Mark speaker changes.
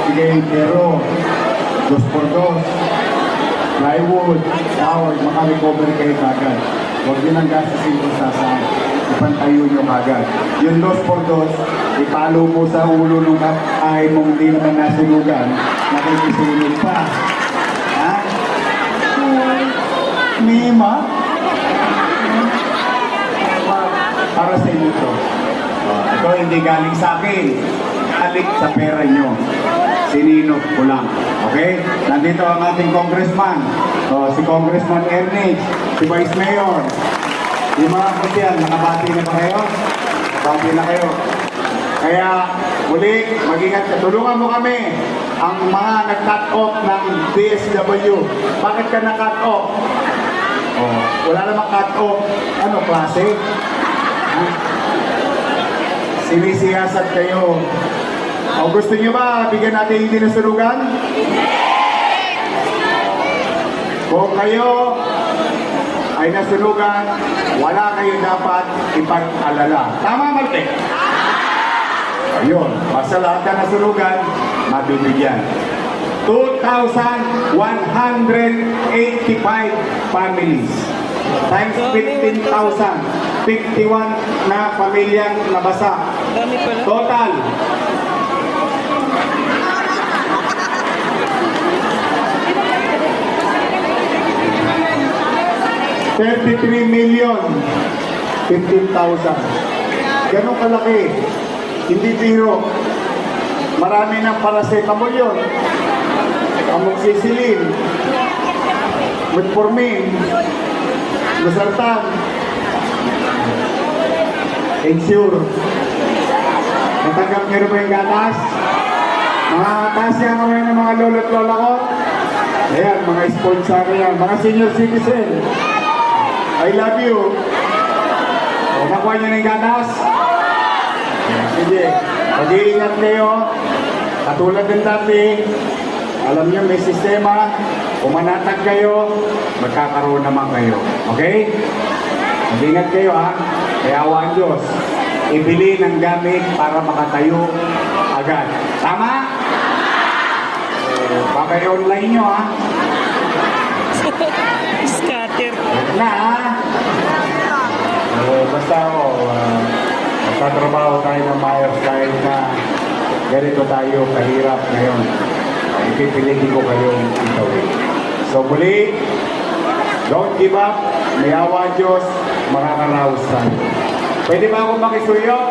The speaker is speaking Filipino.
Speaker 1: Sige, pero 2x2, plywood, tower, makarecover kayo kagad. Huwag yun ang gastusin ko sa ipantayo nyo kagad. Yung 2x2, ipalo mo sa ulo ng ay mong hindi naman nasunugan, nakikisunog pa. Ha? Mima? Para sa inyo ito. Ito hindi galing sa akin. Galing sa pera nyo. Sininok ko lang. Okay? Nandito ang ating congressman. Si Congressman Ernest, si Vice Mayor. Yung mga kusyan, nakabati na ba kayo? Bati na kayo. Kaya, muli, mag-ingat ka. Tulungan mo kami ang mga nag-cut off ng DSW. Bakit ka na-cut off? Wala namang cut off. Ano, klase? Sinisiyasat kayo. O gusto nyo ba bigyan natin yung tinasunugan? Kung kayo ay nasunugan, wala kayo dapat ipag-alala. Tama, Malte? Ayun, basta lahat na nasunugan, mabibigyan. 2,185 families times 15,000. 51 na pamilyang nabasa. Total. $33,015,000. Ganun kalaki. Hindi biro. Marami ng paracetamol yun. Amoxicillin, metformin, losartan, Ensure. Natanggap niyo ba yung gatas? Mga tasya kami ng mga lolo't lola ko. Ayan, mga sponsor yan. Mga senior citizen. I love you. O, nakuha niyo na yung gatas? Sige. Mag-iingat kayo. Katulad ng dati. Alam niyo, may sistema. Kung manatag kayo, magkakaroon naman kayo. Okay? Mag-ingat kayo, ha? Kaya awa ang Diyos, ibili ng gamit para makatayo agad. Tama? Baka i-online nyo, ha?
Speaker 2: Scatter.
Speaker 1: Na, ha? Basta ako, magtatrabaho tayo ng mayos kahit na ganito tayo kahirap ngayon. Ipipilitin ko kayong itawin. So muli, don't give up. May awa ang Diyos, makakaraos tayo. Pwede ba akong makisuyo?